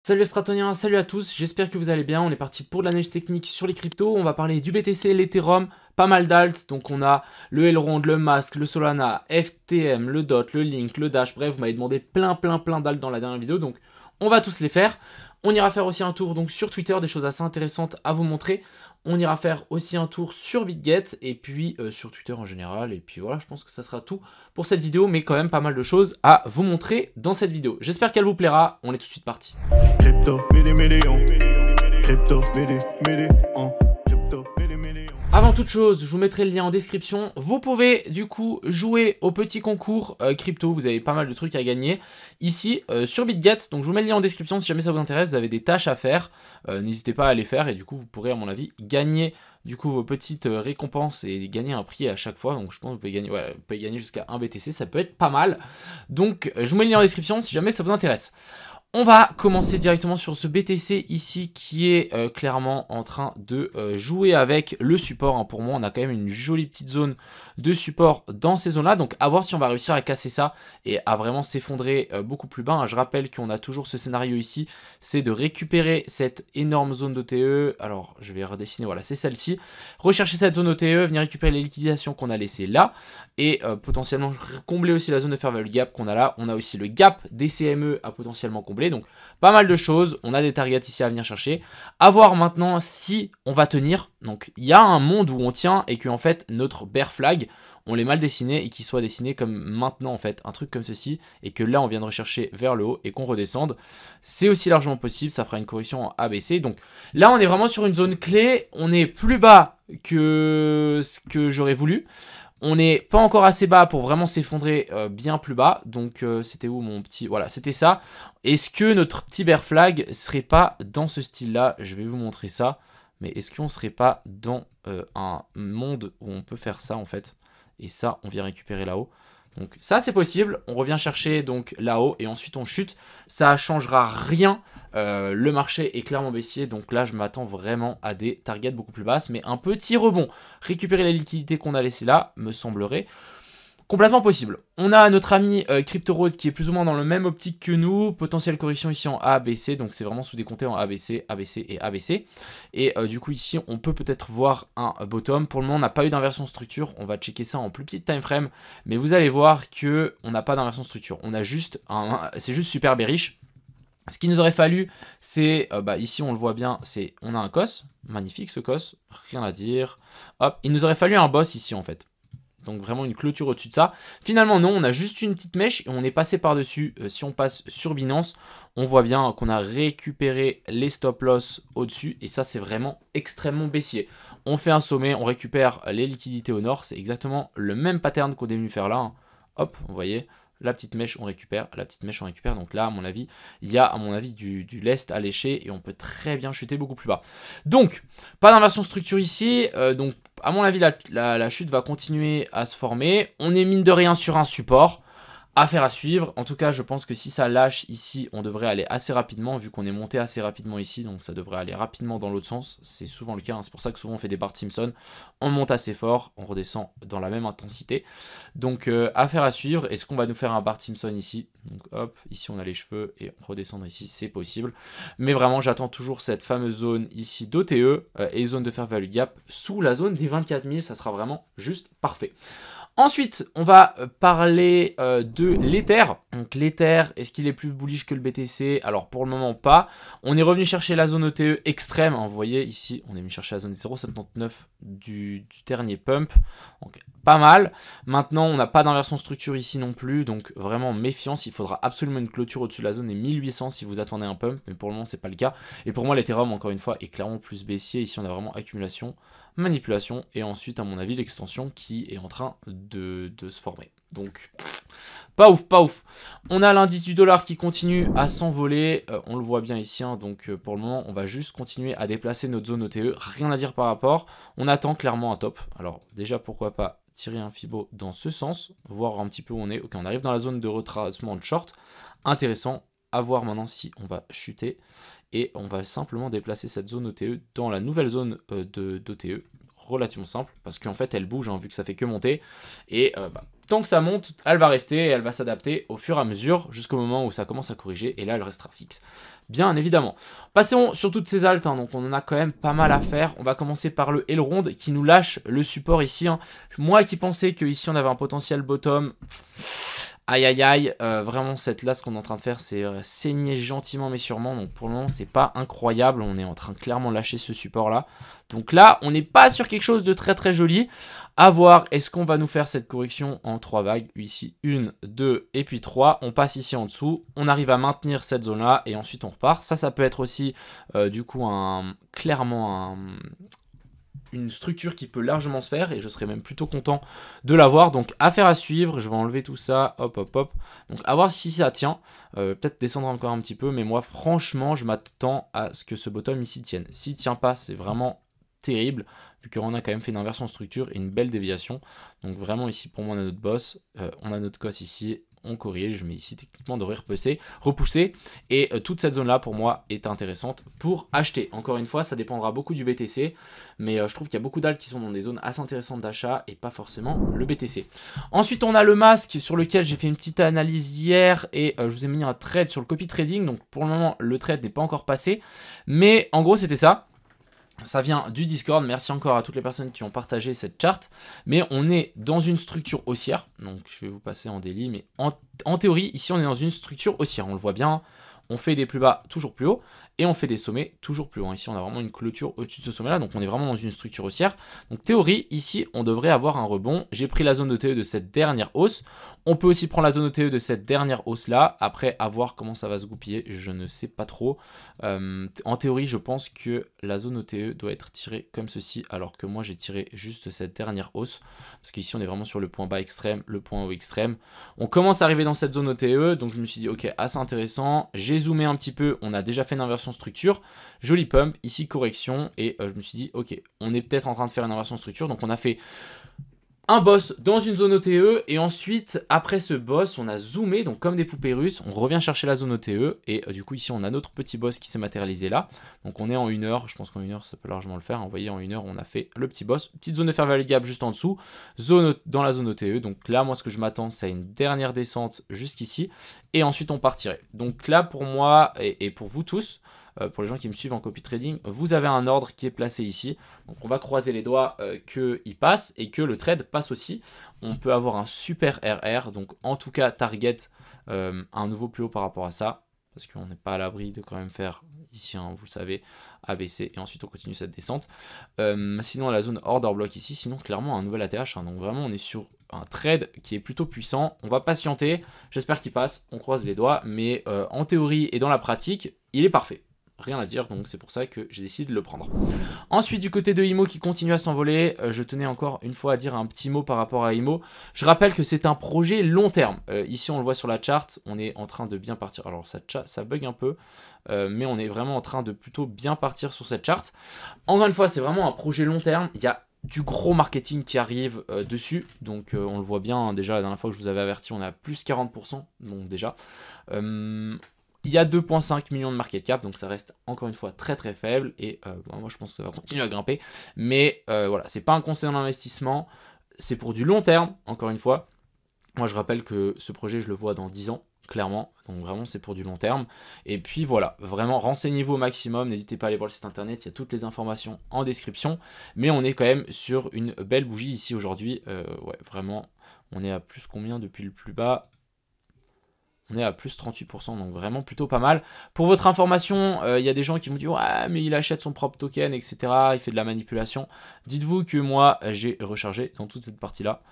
Salut les Stratoniens, salut à tous, j'espère que vous allez bien. On est parti pour de l'analyse technique sur les cryptos. On va parler du BTC, l'Ethereum, pas mal d'alt. Donc on a le Elrond, le Mask, le Solana, FTM, le DOT, le Link, le Dash. Bref, vous m'avez demandé plein d'alt dans la dernière vidéo. Donc on va tous les faire. On ira faire aussi un tour donc sur Twitter, des choses assez intéressantes à vous montrer. On ira faire aussi un tour sur BitGet et puis sur Twitter en général. Et puis voilà, je pense que ça sera tout pour cette vidéo, mais quand même pas mal de choses à vous montrer dans cette vidéo. J'espère qu'elle vous plaira. On est tout de suite parti. Crypto, million. Crypto, million. Crypto, million. Avant toute chose, je vous mettrai le lien en description. Vous pouvez du coup jouer au petit concours crypto. Vous avez pas mal de trucs à gagner ici sur BitGet. Donc je vous mets le lien en description si jamais ça vous intéresse. Vous avez des tâches à faire. N'hésitez pas à les faire et du coup vous pourrez à mon avis gagner du coup vos petites récompenses et gagner un prix à chaque fois. Donc je pense que vous pouvez gagner jusqu'à 1 BTC. Ça peut être pas mal. Donc je vous mets le lien en description si jamais ça vous intéresse. On va commencer directement sur ce BTC ici qui est clairement en train de jouer avec le support. Hein. Pour moi, on a quand même une jolie petite zone de support dans ces zones-là. Donc, à voir si on va réussir à casser ça et à vraiment s'effondrer beaucoup plus bas. Hein. Je rappelle qu'on a toujours ce scénario ici, c'est de récupérer cette énorme zone d'OTE. Alors, je vais redessiner, voilà, c'est celle-ci. Rechercher cette zone OTE, venir récupérer les liquidations qu'on a laissées là et potentiellement combler aussi la zone de fair value gap qu'on a là. On a aussi le gap des CME à potentiellement combler. Donc pas mal de choses, on a des targets ici à venir chercher. À voir maintenant si on va tenir. Donc il y a un monde où on tient et que en fait notre bear flag, on l'ait mal dessiné et qu'il soit dessiné comme maintenant en fait, un truc comme ceci, et que là on vient de rechercher vers le haut et qu'on redescende. C'est aussi largement possible, ça fera une correction en ABC. Donc là on est vraiment sur une zone clé, on est plus bas que ce que j'aurais voulu. On n'est pas encore assez bas pour vraiment s'effondrer bien plus bas. Donc c'était où mon petit... Voilà, c'était ça. Est-ce que notre petit bear flag serait pas dans ce style-là? Je vais vous montrer ça. Mais est-ce qu'on serait pas dans un monde où on peut faire ça en fait? Et ça, on vient récupérer là-haut. Donc ça c'est possible, on revient chercher donc là-haut et ensuite on chute, ça changera rien, le marché est clairement baissier donc là je m'attends vraiment à des targets beaucoup plus basses mais un petit rebond, récupérer la liquidité qu'on a laissée là me semblerait complètement possible. On a notre ami CryptoRoad qui est plus ou moins dans le même optique que nous. Potentielle correction ici en ABC. Donc c'est vraiment sous-décompté en ABC, ABC et ABC. Et du coup ici on peut peut-être voir un bottom. Pour le moment on n'a pas eu d'inversion structure. On va checker ça en plus petite time frame. Mais vous allez voir que on n'a pas d'inversion structure. On a juste c'est juste super bearish. Ce qu'il nous aurait fallu, c'est, ici on le voit bien, c'est on a un cos. Magnifique ce cos. Rien à dire. Hop, il nous aurait fallu un boss ici en fait. Donc vraiment une clôture au-dessus de ça. Finalement non, on a juste une petite mèche et on est passé par-dessus. Si on passe sur Binance, on voit bien qu'on a récupéré les stop loss au-dessus. Et ça c'est vraiment extrêmement baissier. On fait un sommet, on récupère les liquidités au nord. C'est exactement le même pattern qu'on est venu faire là. Hein. Hop, vous voyez. La petite mèche, on récupère. La petite mèche, on récupère. Donc là, à mon avis, il y a, à mon avis, du lest à lécher. Et on peut très bien chuter beaucoup plus bas. Donc, pas d'inversion structure ici. Donc, à mon avis, la chute va continuer à se former. On est mine de rien sur un support. Affaire à suivre. En tout cas, je pense que si ça lâche ici, on devrait aller assez rapidement, vu qu'on est monté assez rapidement ici. Donc ça devrait aller rapidement dans l'autre sens. C'est souvent le cas. Hein. C'est pour ça que souvent on fait des Bart Simpson. On monte assez fort, on redescend dans la même intensité. Donc affaire à suivre. Est-ce qu'on va nous faire un Bart Simpson ici? Donc hop, ici on a les cheveux et redescendre ici, c'est possible. Mais vraiment, j'attends toujours cette fameuse zone ici d'OTE et zone de fair value gap sous la zone des 24 000. Ça sera vraiment juste parfait. Ensuite, on va parler de l'Ether. Donc l'Ether, est-ce qu'il est plus bullish que le BTC? Alors pour le moment pas. On est revenu chercher la zone OTE extrême. Hein, vous voyez ici, on est venu chercher la zone 0,79 du dernier pump. Donc pas mal. Maintenant, on n'a pas d'inversion structure ici non plus. Donc vraiment méfiance. Il faudra absolument une clôture au-dessus de la zone des 1800 si vous attendez un pump. Mais pour le moment, c'est pas le cas. Et pour moi, l'Ethereum, encore une fois, est clairement plus baissier. Ici, on a vraiment accumulation, manipulation et ensuite à mon avis l'extension qui est en train de se former. Donc pas ouf, pas ouf. On a l'indice du dollar qui continue à s'envoler, on le voit bien ici, hein, donc pour le moment on va juste continuer à déplacer notre zone OTE, rien à dire par rapport, on attend clairement un top. Alors déjà pourquoi pas tirer un Fibo dans ce sens, voir un petit peu où on est. Ok, on arrive dans la zone de retracement de short, intéressant. À voir maintenant si on va chuter. Et on va simplement déplacer cette zone OTE dans la nouvelle zone d'OTE. relativement simple parce qu'en fait elle bouge hein, vu que ça fait que monter et tant que ça monte elle va rester et elle va s'adapter au fur et à mesure jusqu'au moment où ça commence à corriger et là elle restera fixe bien évidemment. Passons sur toutes ces altes hein, donc on en a quand même pas mal à faire. On va commencer par le Elrond qui nous lâche le support ici hein. Moi qui pensais que ici on avait un potentiel bottom, aïe aïe aïe, vraiment cette là ce qu'on est en train de faire c'est saigner gentiment mais sûrement, donc pour le moment c'est pas incroyable, on est en train de clairement lâcher ce support là, donc là on n'est pas sur quelque chose de très très joli, à voir est-ce qu'on va nous faire cette correction en 3 vagues, ici 1, 2 et puis 3, on passe ici en dessous, on arrive à maintenir cette zone là et ensuite on repart, ça peut être aussi du coup clairement une structure qui peut largement se faire et je serais même plutôt content de l'avoir, donc affaire à suivre. Je vais enlever tout ça, hop hop hop, donc à voir si ça tient, peut-être descendre encore un petit peu, mais moi franchement je m'attends à ce que ce bottom ici tienne. S'il tient pas c'est vraiment terrible vu qu'on a quand même fait une inversion de structure et une belle déviation, donc vraiment ici pour moi on a notre boss, on a notre cosse ici, on corrige, mais ici techniquement on devrait repousser et toute cette zone là pour moi est intéressante pour acheter. Encore une fois ça dépendra beaucoup du BTC, mais je trouve qu'il y a beaucoup d'altes qui sont dans des zones assez intéressantes d'achat et pas forcément le BTC. Ensuite on a le masque sur lequel j'ai fait une petite analyse hier et je vous ai mis un trade sur le copy trading, donc pour le moment le trade n'est pas encore passé, mais en gros c'était ça. Ça vient du Discord, merci encore à toutes les personnes qui ont partagé cette charte, mais on est dans une structure haussière, donc je vais vous passer en daily, mais en théorie, ici on est dans une structure haussière, on le voit bien, on fait des plus bas toujours plus haut, et on fait des sommets toujours plus haut. Ici on a vraiment une clôture au-dessus de ce sommet là, donc on est vraiment dans une structure haussière, donc théorie, ici on devrait avoir un rebond. J'ai pris la zone ETE de cette dernière hausse, on peut aussi prendre la zone ETE de cette dernière hausse là, après à voir comment ça va se goupiller, je ne sais pas trop. En théorie je pense que la zone ETE doit être tirée comme ceci, alors que moi j'ai tiré juste cette dernière hausse, parce qu'ici on est vraiment sur le point bas extrême, le point haut extrême. On commence à arriver dans cette zone ETE, donc je me suis dit ok, assez intéressant, j'ai zoomé un petit peu, on a déjà fait une inversion structure, joli pump, ici correction, et je me suis dit ok, on est peut-être en train de faire une inversion structure, donc on a fait un boss dans une zone OTE et ensuite après ce boss on a zoomé, donc comme des poupées russes on revient chercher la zone OTE et du coup ici on a notre petit boss qui s'est matérialisé là, donc on est en 1 heure, je pense qu'en 1 heure ça peut largement le faire, vous voyez en 1 heure on a fait le petit boss, petite zone de fair value gap juste en dessous, zone dans la zone OTE, donc là moi ce que je m'attends c'est à une dernière descente jusqu'ici et ensuite on partirait. Donc là pour moi et pour vous tous, pour les gens qui me suivent en copy trading, vous avez un ordre qui est placé ici, donc on va croiser les doigts qu'il passe et que le trade passe aussi. On peut avoir un super RR, donc en tout cas target un nouveau plus haut par rapport à ça, parce qu'on n'est pas à l'abri de quand même faire ici, hein, vous le savez, ABC, et ensuite on continue cette descente. Sinon la zone order block ici, sinon clairement un nouvel ATH, hein, donc vraiment on est sur un trade qui est plutôt puissant, on va patienter, j'espère qu'il passe, on croise les doigts, mais en théorie et dans la pratique, il est parfait. Rien à dire, donc c'est pour ça que j'ai décidé de le prendre. Ensuite du côté de IMO qui continue à s'envoler, je tenais encore une fois à dire un petit mot par rapport à IMO. Je rappelle que c'est un projet long terme. Ici on le voit sur la charte, on est en train de bien partir. Alors ça bug un peu, mais on est vraiment en train de plutôt bien partir sur cette charte. Encore une fois c'est vraiment un projet long terme, il y a du gros marketing qui arrive dessus, donc on le voit bien, hein, déjà la dernière fois que je vous avais averti on est à plus 40%, donc déjà. Il y a 2,5 millions de market cap, donc ça reste encore une fois très très faible, et moi je pense que ça va continuer à grimper, mais voilà, c'est pas un conseil en investissement, c'est pour du long terme, encore une fois. Moi je rappelle que ce projet je le vois dans 10 ans, clairement, donc vraiment c'est pour du long terme, et puis voilà, vraiment renseignez-vous au maximum, n'hésitez pas à aller voir le site internet, il y a toutes les informations en description, mais on est quand même sur une belle bougie ici aujourd'hui, ouais vraiment, on est à plus combien depuis le plus bas ? On est à plus 38%, donc vraiment plutôt pas mal. Pour votre information, il y a des gens qui me disent « Ouais, mais il achète son propre token, etc. Il fait de la manipulation. » Dites-vous que moi, j'ai rechargé dans toute cette partie-là,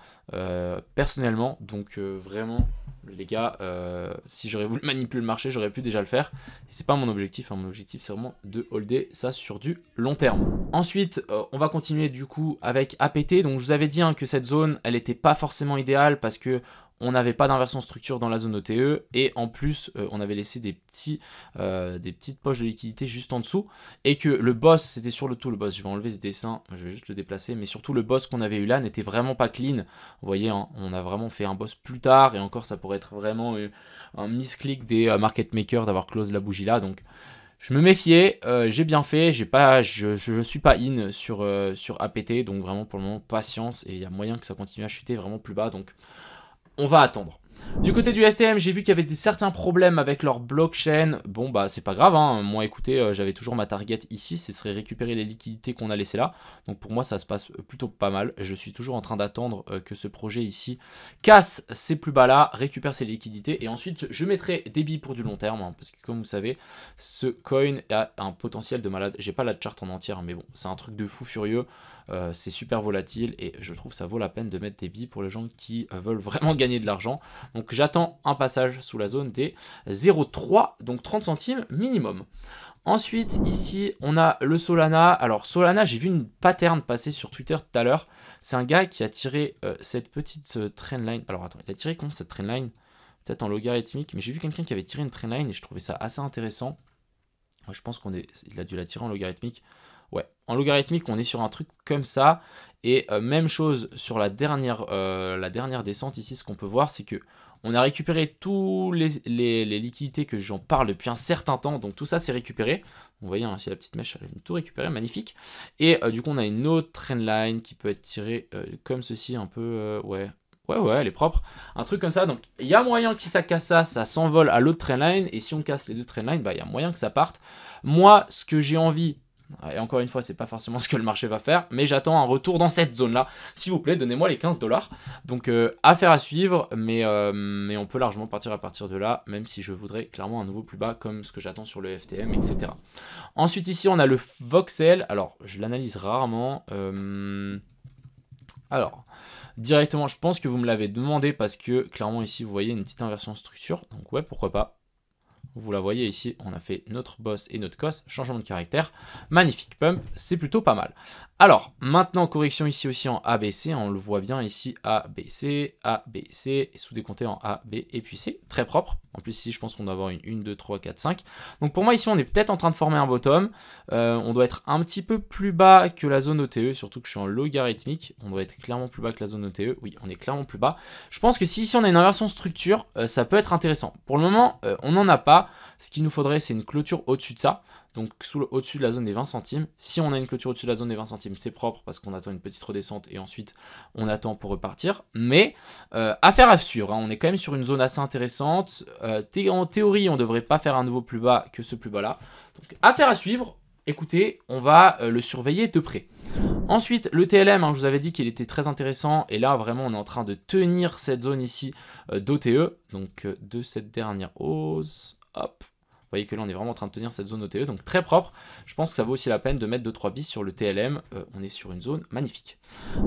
personnellement. Donc vraiment, les gars, si j'aurais voulu manipuler le marché, j'aurais pu déjà le faire. Et c'est pas mon objectif, hein. Mon objectif, c'est vraiment de holder ça sur du long terme. Ensuite, on va continuer du coup avec APT. Donc je vous avais dit hein, que cette zone, elle n'était pas forcément idéale parce que on n'avait pas d'inversion structure dans la zone OTE et en plus on avait laissé des petites poches de liquidité juste en dessous et que le boss, c'était sur le tout le boss, je vais enlever ce dessin, je vais juste le déplacer, mais surtout le boss qu'on avait eu là n'était vraiment pas clean. Vous voyez, hein, on a vraiment fait un boss plus tard et encore ça pourrait être vraiment un misclick des market makers d'avoir close la bougie là, donc Je me méfiais, j'ai bien fait, je suis pas in sur APT, donc vraiment pour le moment patience, et il y a moyen que ça continue à chuter vraiment plus bas, donc on va attendre. Du côté du FTM, j'ai vu qu'il y avait certains problèmes avec leur blockchain. Bon, bah, c'est pas grave, hein. Moi, écoutez, j'avais toujours ma target ici. Ce serait récupérer les liquidités qu'on a laissées là. Donc, pour moi, ça se passe plutôt pas mal. Je suis toujours en train d'attendre que ce projet ici casse ces plus bas là, récupère ses liquidités. Et ensuite, je mettrai des billes pour du long terme. Hein, parce que, comme vous savez, ce coin a un potentiel de malade. J'ai pas la chart en entière, mais bon, c'est un truc de fou furieux. C'est super volatile et je trouve que ça vaut la peine de mettre des billes pour les gens qui veulent vraiment gagner de l'argent. Donc j'attends un passage sous la zone des 0,3, donc 30 centimes minimum. Ensuite, ici, on a le Solana. Alors, Solana, j'ai vu une pattern passer sur Twitter tout à l'heure. C'est un gars qui a tiré cette petite trendline. Alors, attends, il a tiré comment cette trendline? Peut-être en logarithmique, mais j'ai vu quelqu'un qui avait tiré une trendline et je trouvais ça assez intéressant. Moi, je pense qu'il a dû la tirer en logarithmique. Ouais, en logarithmique, on est sur un truc comme ça. Et même chose sur la dernière descente ici, ce qu'on peut voir, c'est que on a récupéré tous les liquidités que j'en parle depuis un certain temps. Donc tout ça, c'est récupéré. Vous voyez, hein, ici la petite mèche, elle a tout récupéré, magnifique. Et du coup, on a une autre trendline qui peut être tirée comme ceci, un peu... ouais, elle est propre. Un truc comme ça. Donc, il y a moyen que si ça casse ça, ça s'envole à l'autre trendline. Et si on casse les deux trendlines, bah, il y a moyen que ça parte. Moi, ce que j'ai envie... Et encore une fois, c'est pas forcément ce que le marché va faire, mais j'attends un retour dans cette zone-là. S'il vous plaît, donnez-moi les 15 $. Donc, affaire à suivre, mais on peut largement partir à partir de là, même si je voudrais clairement un nouveau plus bas, comme ce que j'attends sur le FTM, etc. Ensuite, ici, on a le Voxel. Alors, je l'analyse rarement. Alors, directement, je pense que vous me l'avez demandé, parce que, clairement, ici, vous voyez une petite inversion de structure. Donc, ouais, pourquoi pas. Vous la voyez ici, on a fait notre boss et notre cos, changement de caractère, magnifique pump, c'est plutôt pas mal. Alors, maintenant, correction ici aussi en ABC, on le voit bien ici, ABC, ABC, et sous-décompté en A, B, et puis C, très propre. En plus, ici, je pense qu'on doit avoir une 1, 2, 3, 4, 5. Donc pour moi, ici, on est peut-être en train de former un bottom. On doit être un petit peu plus bas que la zone OTE, surtout que je suis en logarithmique. On doit être clairement plus bas que la zone OTE. Oui, on est clairement plus bas. Je pense que si ici, on a une inversion structure, ça peut être intéressant. Pour le moment, on n'en a pas. Ce qu'il nous faudrait, c'est une clôture au-dessus de ça. Donc au-dessus de la zone des 20 centimes. Si on a une clôture au-dessus de la zone des 20 centimes, c'est propre parce qu'on attend une petite redescente et ensuite on attend pour repartir. Mais affaire à suivre, hein. On est quand même sur une zone assez intéressante. En théorie, on ne devrait pas faire un nouveau plus bas que ce plus bas là. Donc affaire à suivre. Écoutez, on va le surveiller de près. Ensuite, le TLM, hein, je vous avais dit qu'il était très intéressant. Et là, vraiment, on est en train de tenir cette zone ici d'OTE. Donc de cette dernière hausse. Hop. Vous voyez que là, on est vraiment en train de tenir cette zone OTE, donc très propre. Je pense que ça vaut aussi la peine de mettre 2-3 bis sur le TLM. On est sur une zone magnifique.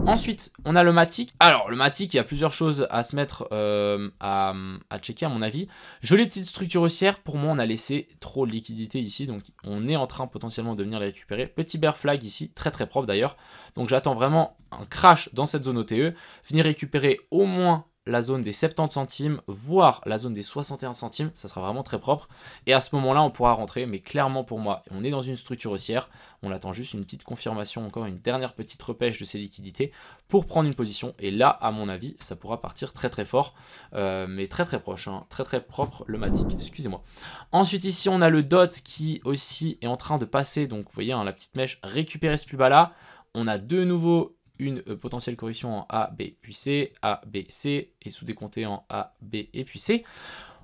Ensuite, on a le Matic. Alors, le Matic, il y a plusieurs choses à se mettre à checker, à mon avis. Jolie petite structure haussière. Pour moi, on a laissé trop de liquidité ici, donc on est en train potentiellement de venir les récupérer. Petit bear flag ici, très très propre d'ailleurs. Donc, j'attends vraiment un crash dans cette zone OTE. Venir récupérer au moins la zone des 70 centimes, voire la zone des 61 centimes, ça sera vraiment très propre. Et à ce moment-là, on pourra rentrer, mais clairement pour moi, on est dans une structure haussière. On attend juste une petite confirmation, encore une dernière petite repêche de ces liquidités pour prendre une position. Et là, à mon avis, ça pourra partir très très fort, mais très très proche, hein, très très propre le Matic, excusez-moi. Ensuite ici, on a le DOT qui aussi est en train de passer, donc vous voyez, hein, la petite mèche, récupérer ce plus bas là. On a de nouveau une potentielle correction en A, B, puis C, A, B, C, et sous-décompté en A, B, et puis C.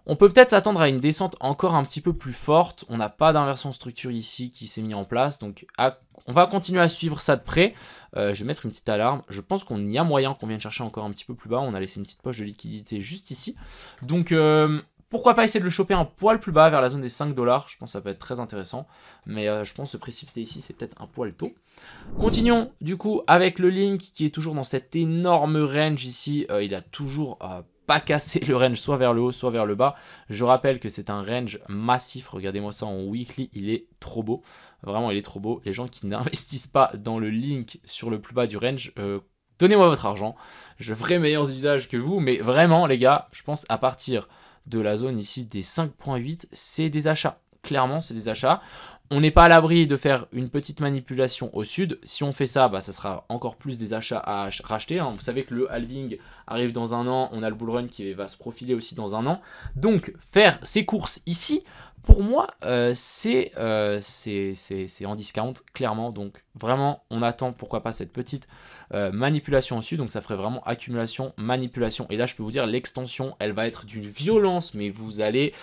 On peut peut-être s'attendre à une descente encore un petit peu plus forte. On n'a pas d'inversion structure ici qui s'est mis en place, donc on va continuer à suivre ça de près. Je vais mettre une petite alarme. Je pense qu'on y a moyen qu'on vienne chercher encore un petit peu plus bas. On a laissé une petite poche de liquidité juste ici. Donc pourquoi pas essayer de le choper un poil plus bas vers la zone des 5 $. Je pense que ça peut être très intéressant. Mais je pense se précipiter ici, c'est peut-être un poil tôt. Continuons du coup avec le Link qui est toujours dans cet énorme range ici. Il a toujours pas cassé le range soit vers le haut, soit vers le bas. Je rappelle que c'est un range massif. Regardez-moi ça en weekly, il est trop beau. Vraiment, il est trop beau. Les gens qui n'investissent pas dans le Link sur le plus bas du range... donnez-moi votre argent. Je ferai meilleurs usages que vous. Mais vraiment, les gars, je pense à partir de la zone ici des 5.8, c'est des achats. Clairement, c'est des achats. On n'est pas à l'abri de faire une petite manipulation au sud. Si on fait ça, bah, ça sera encore plus des achats à racheter. Hein. Vous savez que le halving arrive dans un an. On a le bull run qui va se profiler aussi dans un an. Donc, faire ces courses ici pour moi, c'est en discount, clairement. Donc, vraiment, on attend, pourquoi pas, cette petite manipulation au-dessus. Donc, ça ferait vraiment accumulation, manipulation. Et là, je peux vous dire, l'extension, elle va être d'une violence, mais vous allez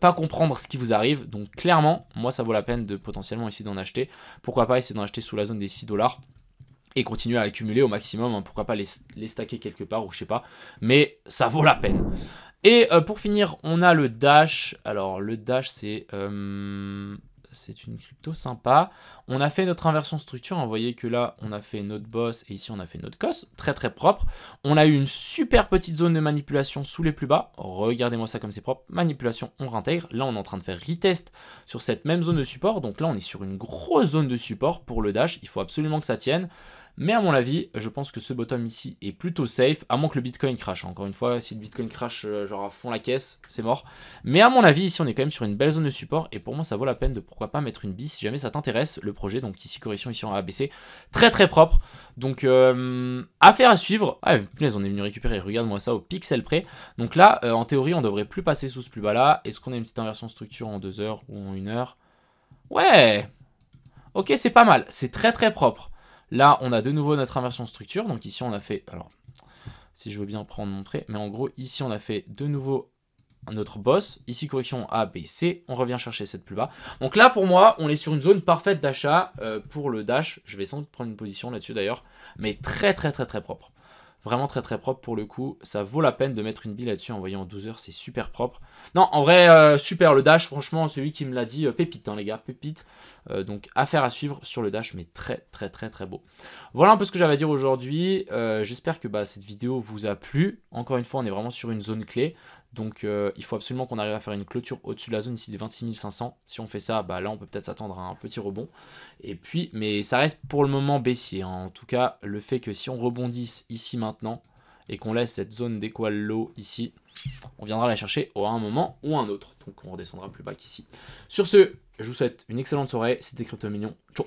pas comprendre ce qui vous arrive. Donc, clairement, moi, ça vaut la peine de potentiellement essayer d'en acheter. Pourquoi pas essayer d'en acheter sous la zone des 6 $. Et continuer à accumuler au maximum, hein, pourquoi pas les stacker quelque part ou je sais pas, mais ça vaut la peine. Et pour finir, on a le Dash. Alors le Dash c'est une crypto sympa. On a fait notre inversion structure, hein. Vous voyez que là on a fait notre boss et ici on a fait notre cos, très très propre. On a eu une super petite zone de manipulation sous les plus bas, regardez-moi ça comme c'est propre, manipulation on réintègre. Là on est en train de faire retest sur cette même zone de support, donc là on est sur une grosse zone de support pour le Dash, il faut absolument que ça tienne. Mais à mon avis, je pense que ce bottom ici est plutôt safe, à moins que le Bitcoin crash. Encore une fois, si le Bitcoin crash genre à fond la caisse, c'est mort. Mais à mon avis, ici on est quand même sur une belle zone de support, et pour moi ça vaut la peine de pourquoi pas mettre une bise si jamais ça t'intéresse, le projet. Donc ici correction, ici en ABC, très très propre. Donc affaire à suivre. Ah punaise, on est venu récupérer, regarde-moi ça au pixel près. Donc là, en théorie, on devrait plus passer sous ce plus bas là. Est-ce qu'on a une petite inversion structure en 2 heures ou en 1 heure? Ouais. Ok, c'est pas mal, c'est très très propre. Là, on a de nouveau notre inversion structure. Donc ici, on a fait... Alors, si je veux bien prendre, montrer. Mais en gros, ici, on a fait de nouveau notre boss. Ici, correction A, B, C. On revient chercher cette plus bas. Donc là, pour moi, on est sur une zone parfaite d'achat pour le Dash. Je vais sans doute prendre une position là-dessus d'ailleurs. Mais très, très, très, très propre. Vraiment très très propre pour le coup, ça vaut la peine de mettre une bille là-dessus en voyant en 12 heures, c'est super propre. Non, en vrai, super, le Dash, franchement, celui qui me l'a dit, pépite, hein, les gars, pépite. Donc, affaire à suivre sur le Dash, mais très très très très beau. Voilà un peu ce que j'avais à dire aujourd'hui. J'espère que cette vidéo vous a plu. Encore une fois, on est vraiment sur une zone clé. Donc il faut absolument qu'on arrive à faire une clôture au-dessus de la zone ici des 26 500. Si on fait ça, là on peut peut-être s'attendre à un petit rebond. Et puis, mais ça reste pour le moment baissier, hein. En tout cas, le fait que si on rebondisse ici maintenant et qu'on laisse cette zone d'équal low ici, on viendra la chercher à un moment ou à un autre. Donc on redescendra plus bas qu'ici. Sur ce, je vous souhaite une excellente soirée. C'était Crypto Mignon. Ciao.